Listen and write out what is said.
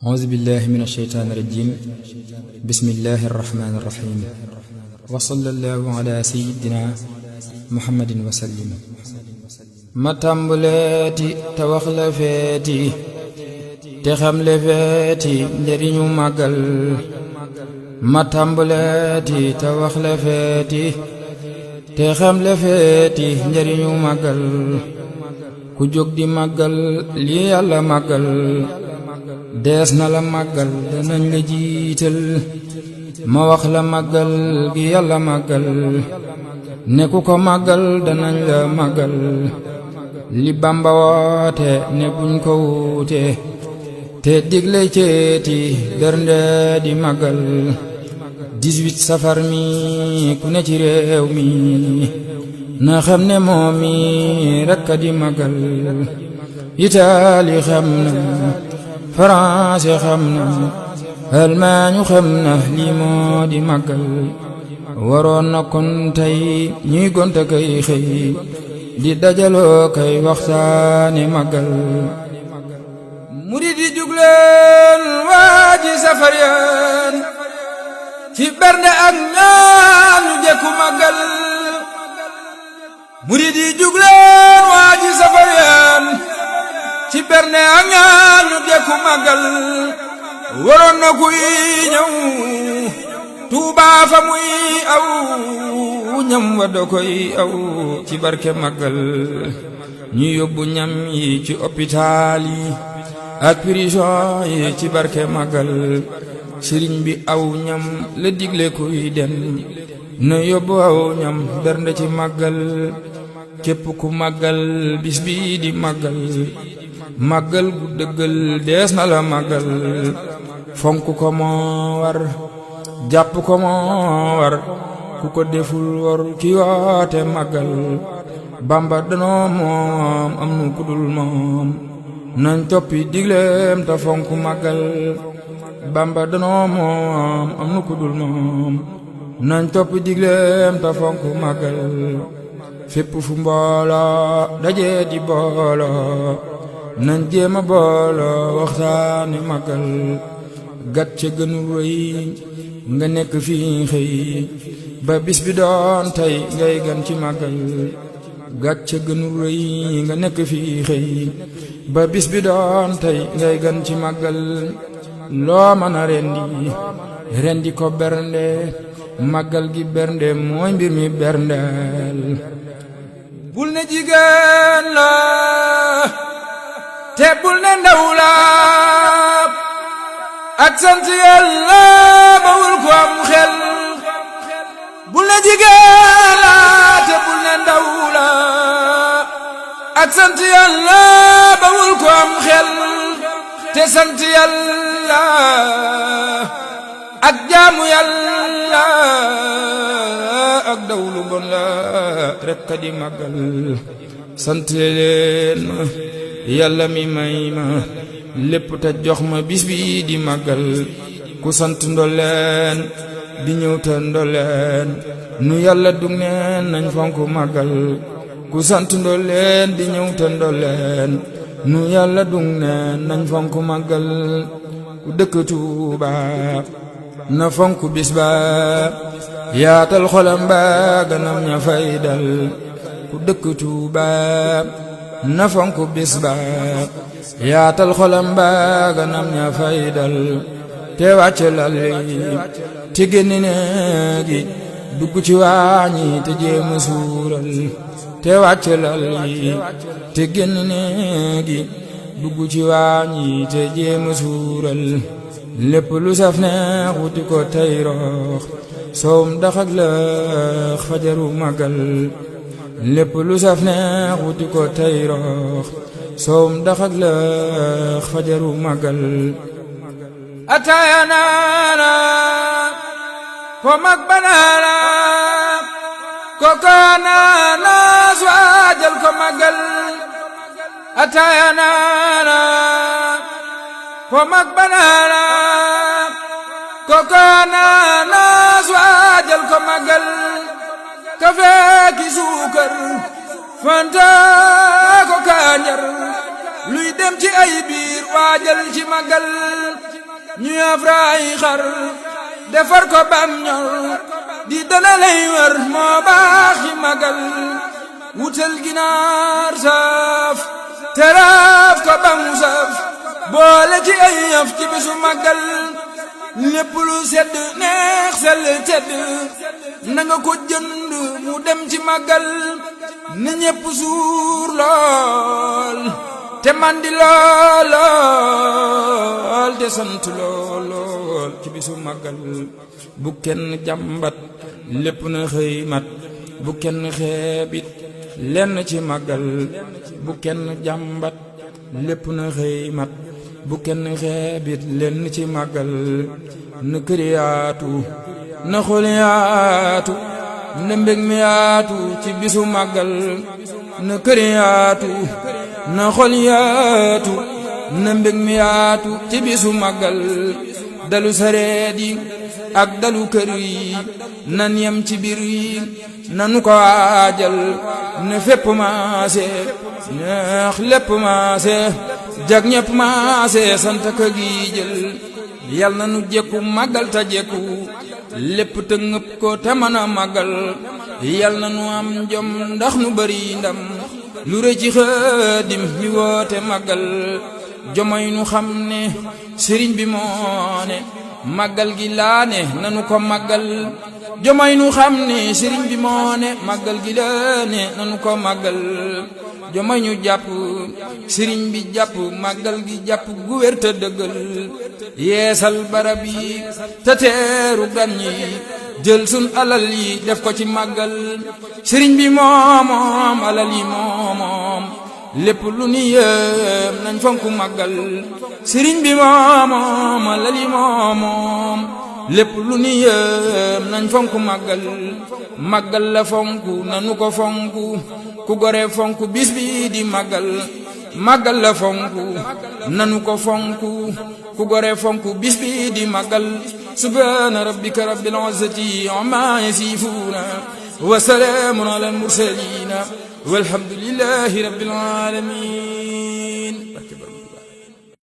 أعوذ بالله من الشيطان الرجيم بسم الله الرحمن الرحيم وصلى الله على سيدنا محمد وسلم ما تامبلاتي توخ لا فيتي te xam le feeti njariñu màggal ma tàmbaleeti te wax le feeti te xam le feeti njariñu màggal ku jóg di màggal li Yàlla màggal dees na la màggal danañ la jiital ma wax la màggal gi Yàlla màggal ne ku ko màggal danañ la màggal li Bamba woote ne buñ ko wuute te digle ceeti bernde di màggal 18 safar mi ku ne ci réew mi na xam ne moom mi rekk di màggal Itaali xam na France xam na Allemagne xam na lii moo di màggal waroon na kon tey ñuy gonta kay xëy di dajaloo kay waxtaane màggal murid yi jugleen waaji safar yaan ci bernde ak ñaan ñu jekku màggal murid yi jugleen waaji safar yaan ci bernde ak ñaan ñu jekku màggal waroon na kuy ñëw Tuubaa fa muy aw ñam wa do koy aw ci barke màggal ñu yóbbu ñam yi ci hôpital yi ak prison yi ci barke màggal sëriñ bi aw ñam la digle kuy dem na yóbbu aw ñam bernde ci màggal képp ku màggal bis bi di màggal màggal gu dëggal dees na la màggal fonk ko moo war jàpp ko moo war ku ko deful war ki woote màggal Bamba danoo moom am nu kudul moom nañ toppi digleem ta fonk màggal Bamba danoo moom am nu kudul moom nañ toppi digleem ta fonk màggal fépp fu mbooloo daje di booloo nañ jéema booloo waxtaane màggal gat ca gënu rëy nga nekk fii xëy ba bis bi doon tey ngay gan ci màggal gat ca gënu rëy nga nekk fii xëy ba bis bi doon tey ngay gan ci màggal loo mën a rendi ko bernde màggal gi bernde mooy mbir mi berndeel bul ne jigéen la te bul ne ndaw la ak sant Yàlla bawul ko am xel bul ne jigéen la te bul ne ndaw la ak sant Yàlla bawul ko am xel te sant Yàlla ak jaamu Yàlla ak dawlu bon la rekk di màggal sant leen ma Yàlla mi may ma lépp te jox ma bis bi di màggal ku sant ndolleen di ñëw te ndolleen nu Yàlla dug neen nañ fonk màggal ku sant ndolleen di ñëw te ndolleen nu Yàlla dug neen nañ fonk màggal ku dëkk Tuuba na fonk bis ba yaatal xolam ba ganam ña fay dal ku dëkk Tuuba na fonk bis ba yaatal xolam ba ganam ña fay dal te wàcce lal yi te génn néegi dugg ci waañi te jéema suural te wàcce lal yi te génn néegi dugg ci waañi te jéema suural lépp lu saf neex wuti ko tey roox soom daxak lëx fajaru màggal lépp lu saf neex wuti ko tey roox soom daxak lëx fajaru màggal ataaya naana ko mag banaana ko kaanaana suwaajal ko màggal ataaya naana ko mag banaana ko kaanaana suwaajal ko màggal kafe ki suukar fanta ko kaanjar luy dem ci ay biir waajal ci màggal ñu afraay xar defar ko bam ñor di dana lay wër moo baax yi magal wutal ginaar saaf teraaf ko bam saf boole ci ay yaf ci bisu magal lépp lu sedd neex sell tedd na nga ko jënd mu dem ci magal na ñépp suur lool te mandi lool te sant lool ci bisu magal bu kenn jàmbat lépp na xëy mat bu kenn xeebit lenn ci magal bu kenn jàmbat lépp na xëy mat bu kenn xeebit lenn ci magal na kër yaatu na xol yaatu na mbég mi yaatu ci bisu magal na kër yaatu na xol yaatu na mbég mi yaatu ci bisu magal dalu sareet yi ak dalu kër yi nan yem ci biir yi nanu ko waajal ne fépp maase neex lépp maase jag ñépp maase sant ka gi jël yal na nu jekku magal ta jekku lépp te ngëp ko te mën a magal yal na nu am jom ndax nu bari ndam lu rëy ci Xaadim mi woote magal jomay nu xam ne sëriñ bi moo ne magal gi laa ne nanu ko magal jomay nu xam ne sëriñ bi moo ne magal gi laa ne nanu ko magal jomay ñu jàpp sëriñ bi jàpp magal gi jàpp gu wér te dëggal yeesal barab yi te teeru gan yi jël sun alal yi def ko ci magal sëriñ bi moomoom alal yi moomoom lépp lu ni yëm nañ fonku magal sëriñ bi moomoom alal yi moomoom lépp lu ni yëm nañ fonku magal magal la fonku nanu ko fonku ku gore fonku bis bi di magal magal la fonku nanu ko fonku ku gore fonku bis bi di magal subhana rabbika rabbil izzati amma yasifuna wa salamun alal mursalin walhamdulillahi rabbil alamin